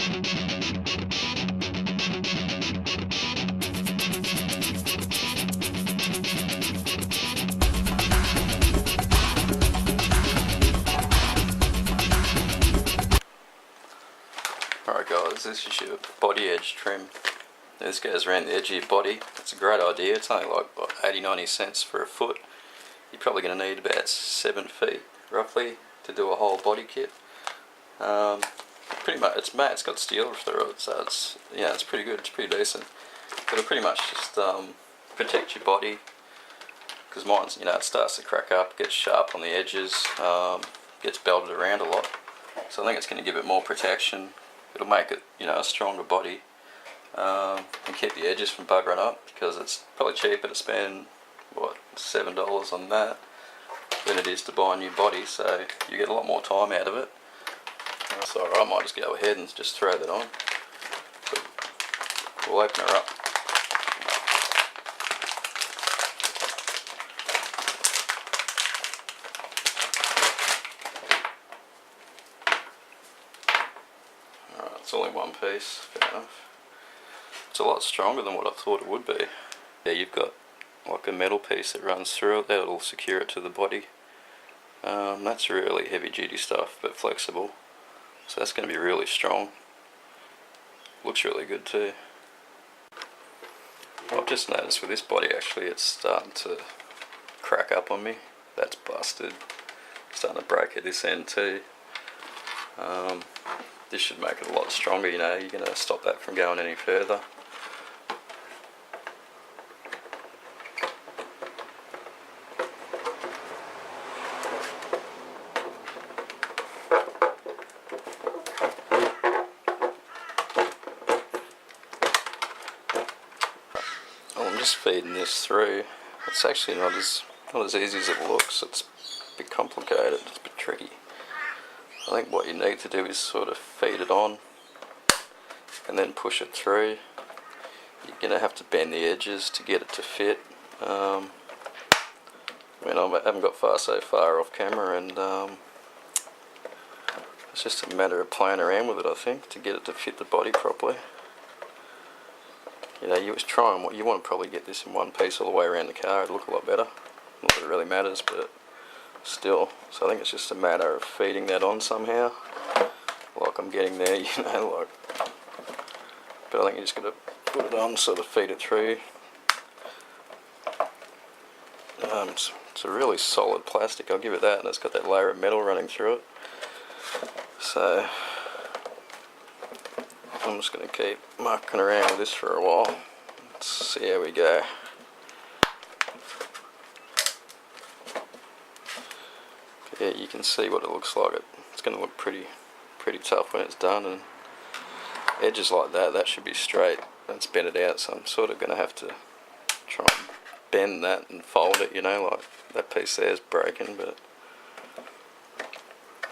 Alright guys, this is your body edge trim. This goes around the edge of your body. It's a great idea. It's only like what, 80-90 cents for a foot. You're probably going to need about 7 feet roughly to do a whole body kit. Pretty much, it's matte, it's got steel through it, so it's, yeah, it's pretty good, it's pretty decent. But it'll pretty much just protect your body, because mine's, you know, it starts to crack up, gets sharp on the edges, gets belted around a lot. So I think it's going to give it more protection. It'll make it, you know, a stronger body, and keep the edges from buggering up, because it's probably cheaper to spend, what, $7 on that than it is to buy a new body, so you get a lot more time out of it. So I might just go ahead and just throw that on. But we'll open her up. Alright, it's all in one piece, fair enough. It's a lot stronger than what I thought it would be. Yeah, you've got like a metal piece that runs through it, that'll secure it to the body. That's really heavy duty stuff, but flexible. So that's going to be really strong. Looks really good too. I've just noticed with this body actually it's starting to crack up on me. That's busted. Starting to break at this end too. This should make it a lot stronger, you know, you're going to stop that from going any further. I'm just feeding this through. It's actually not as easy as it looks. It's a bit complicated, it's a bit tricky. I think what you need to do is sort of feed it on and then push it through. You're going to have to bend the edges to get it to fit. I mean, I haven't got so far off camera, and it's just a matter of playing around with it, I think, to get it to fit the body properly. You know, you was trying, you want to probably get this in one piece all the way around the car. It'd look a lot better. Not that it really matters, but still. So I think it's just a matter of feeding that on somehow. Like I'm getting there, you know, like. But I think you just got to put it on, sort of feed it through. It's a really solid plastic, I'll give it that, and it's got that layer of metal running through it. So I'm just going to keep mucking around with this for a while. Let's see how we go. Yeah, you can see what it looks like. It's going to look pretty tough when it's done, and edges like that should be straight. That's bent it out, so I'm sort of going to have to try and bend that and fold it, you know, like that piece there is breaking, but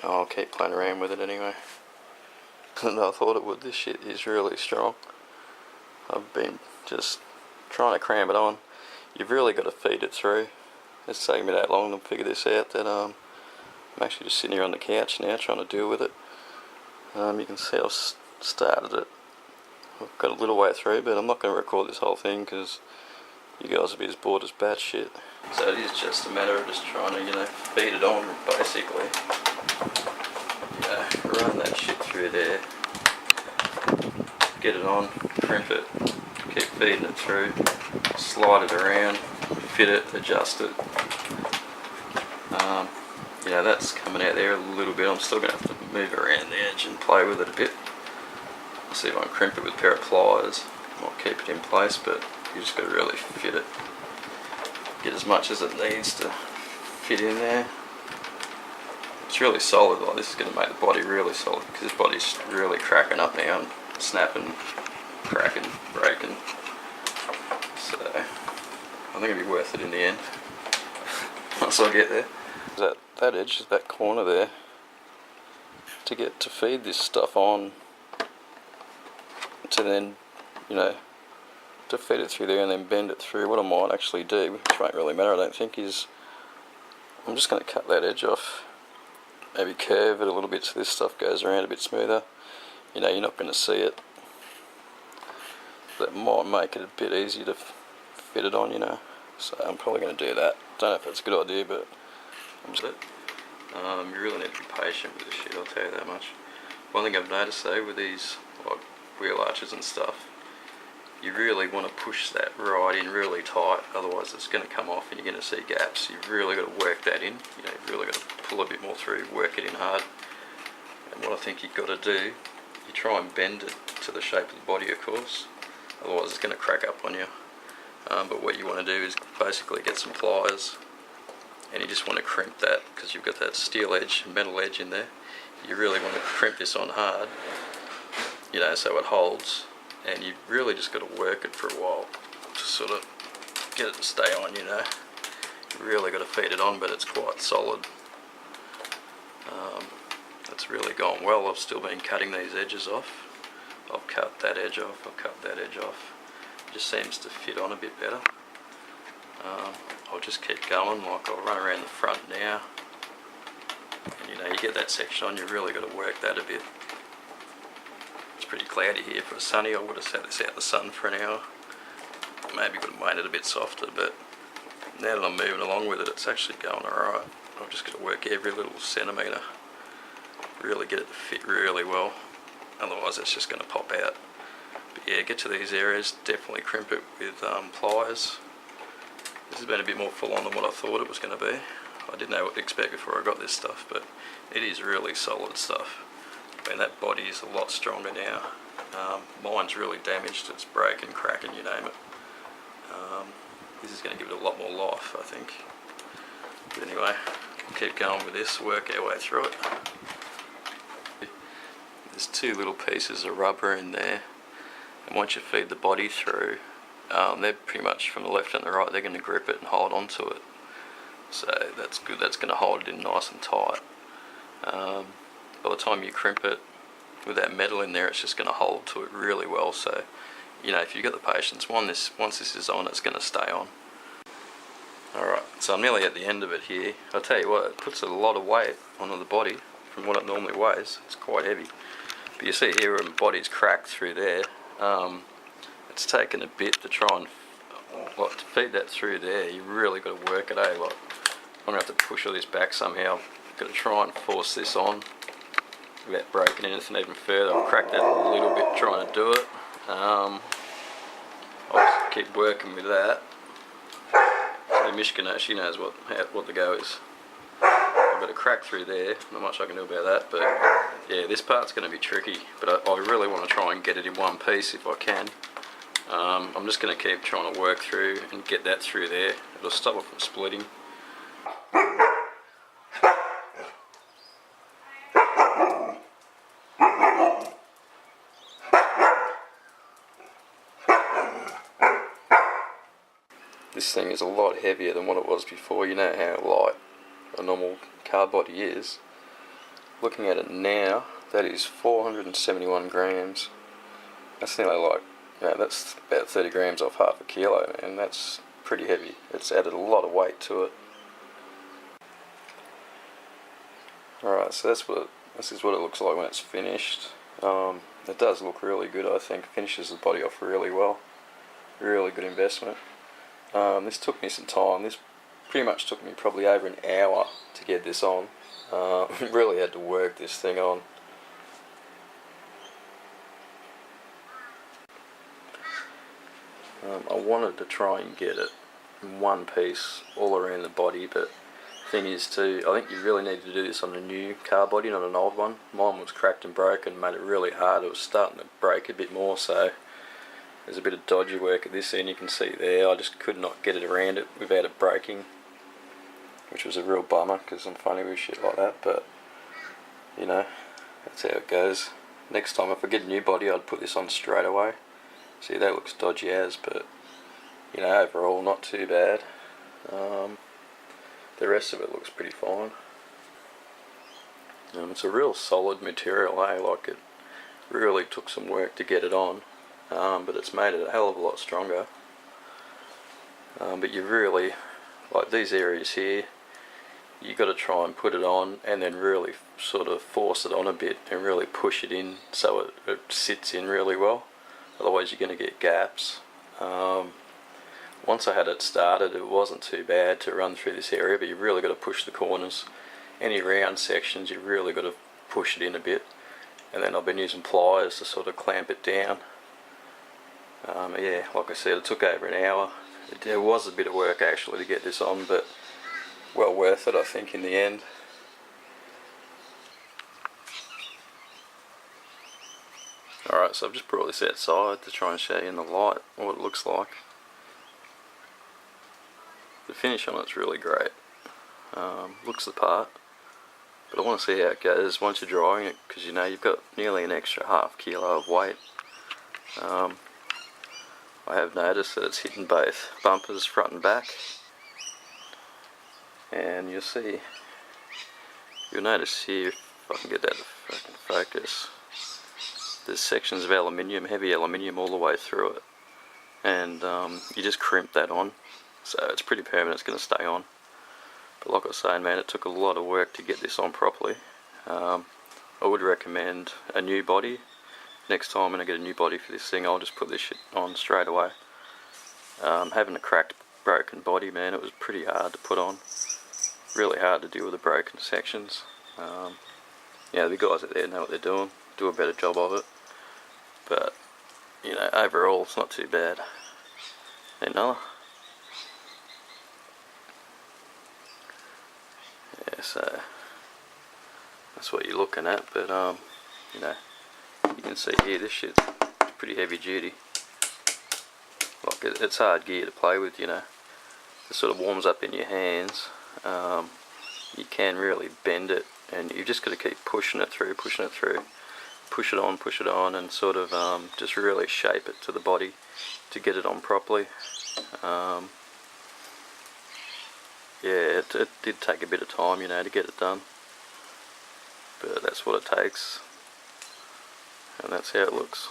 I'll keep playing around with it anyway. And I thought it would. This shit is really strong. I've been just trying to cram it on. You've really got to feed it through. It's taken me that long to figure this out that I'm actually just sitting here on the couch now trying to deal with it. You can see I've started it. I've got a little way through, but I'm not going to record this whole thing because you guys will be as bored as batshit. So it is just a matter of just trying to, you know, feed it on basically. Run that shit through there, get it on, crimp it, keep feeding it through, slide it around, fit it, adjust it. You know, that's coming out there a little bit. I'm still going to have to move around the edge and play with it a bit. I'll see if I can crimp it with a pair of pliers. Might keep it in place, but you just got to really fit it. Get as much as it needs to fit in there. It's really solid. Like, this is going to make the body really solid, because this body's really cracking up now and snapping, cracking, breaking. So I think it'll be worth it in the end once I get there. That edge, that corner there, to get to feed this stuff on, to then, you know, to feed it through there and then bend it through. What I might actually do, which won't really matter I don't think, is I'm just going to cut that edge off, maybe curve it a little bit so this stuff goes around a bit smoother, you know, you're not going to see it. That might make it a bit easier to fit it on, you know. So I'm probably going to do that. Don't know if that's a good idea, but I'm just you really need to be patient with this shit, I'll tell you that much. One thing I've noticed though with these like wheel arches and stuff, you really want to push that right in really tight, otherwise it's going to come off and you're going to see gaps. You've really got to work that in, you know, you've really got to pull a bit more through, work it in hard. And what I think you've got to do, you try and bend it to the shape of the body, of course, otherwise it's going to crack up on you. But what you want to do is basically get some pliers, and you just want to crimp that, because you've got that steel edge, metal edge in there. You really want to crimp this on hard, you know, so it holds, and you really just got to work it for a while to sort of get it to stay on, you know. You really got to feed it on, but it's quite solid. That's really gone well. I've still been cutting these edges off. I've cut that edge off, I've cut that edge off. It just seems to fit on a bit better. I'll just keep going, like I'll run around the front now. And you know, you get that section on, you really got to work that a bit. It's pretty cloudy here for a sunny. I would have sat this out in the sun for an hour. Maybe would have made it a bit softer, but now that I'm moving along with it, it's actually going alright. I've just got to work every little centimetre, really get it to fit really well, otherwise it's just going to pop out. But yeah, get to these areas, definitely crimp it with pliers. This has been a bit more full on than what I thought it was going to be. I didn't know what to expect before I got this stuff, but it is really solid stuff. I mean, that body is a lot stronger now. Mine's really damaged, it's breaking, cracking, you name it. This is going to give it a lot more life, I think. But anyway, we'll keep going with this, work our way through it. There's two little pieces of rubber in there, and once you feed the body through, they're pretty much from the left and the right, they're going to grip it and hold on to it. So that's good, that's going to hold it in nice and tight. By the time you crimp it with that metal in there, it's just going to hold to it really well. So, you know, if you've got the patience, once this is on, it's going to stay on. Alright, so I'm nearly at the end of it here. I'll tell you what, it puts a lot of weight onto the body from what it normally weighs. It's quite heavy. But you see here where my body's cracked through there. It's taken a bit to try and like, to feed that through there. You really got to work it, eh? Like, I'm going to have to push all this back somehow. I've got to try and force this on without breaking anything even further. I've cracked that a little bit trying to do it. I'll just keep working with that. So Mishka, she knows what the go is. I've got a crack through there, not much I can do about that, but yeah, this part's going to be tricky, but I really want to try and get it in one piece if I can. I'm just going to keep trying to work through and get that through there. It'll stop it from splitting. This thing is a lot heavier than what it was before. You know how light a normal car body is. Looking at it now, that is 471 grams. That's nearly like, you know, that's about 30 grams off half a kilo, and that's pretty heavy. It's added a lot of weight to it. Alright, so this is what it looks like when it's finished. It does look really good, I think. Finishes the body off really well. Really good investment. This took me some time. This pretty much took me probably over an hour to get this on. Really had to work this thing on. I wanted to try and get it in one piece all around the body, but the thing is too, I think you really need to do this on a new car body, not an old one. Mine was cracked and broken, made it really hard. It was starting to break a bit more, so there's a bit of dodgy work at this end. You can see there, I just could not get it around it without it breaking, which was a real bummer because I'm funny with shit like that, but you know, that's how it goes. Next time if I get a new body, I'd put this on straight away. See, that looks dodgy as, but you know, overall not too bad. The rest of it looks pretty fine. It's a real solid material, eh? Like, it really took some work to get it on, but it's made it a hell of a lot stronger. But you really, like these areas here, you got to try and put it on and then really sort of force it on a bit and really push it in so it sits in really well. Otherwise you're going to get gaps. Once I had it started, it wasn't too bad to run through this area, but you've really got to push the corners. Any round sections, you've really got to push it in a bit. And then I've been using pliers to sort of clamp it down. Yeah, like I said, it took over an hour. It was a bit of work actually to get this on, but well worth it I think in the end. Alright, so I've just brought this outside to try and show you in the light what it looks like. The finish on it's really great. Looks the part, but I want to see how it goes once you're drying it, because you know you've got nearly an extra ½ kilo of weight. I have noticed that it's hitting both bumpers front and back, and you'll notice here, if I can get that to fucking focus, there's sections of aluminium, heavy aluminium all the way through it, and you just crimp that on, so it's pretty permanent, it's going to stay on. But like I was saying, man, it took a lot of work to get this on properly. I would recommend a new body. Next time when I get a new body for this thing, I'll just put this shit on straight away. Having a cracked, broken body, man, it was pretty hard to put on. Really hard to deal with the broken sections. Yeah, the guys out there know what they're doing, do a better job of it. But, you know, overall it's not too bad. Another. Yeah, so that's what you're looking at, but you know, you can see here this shit's pretty heavy duty. Like it's hard gear to play with, you know. It sort of warms up in your hands. You can really bend it, and you've just got to keep pushing it through, push it on, and sort of just really shape it to the body to get it on properly. Yeah, it did take a bit of time, you know, to get it done, but that's what it takes, and that's how it looks.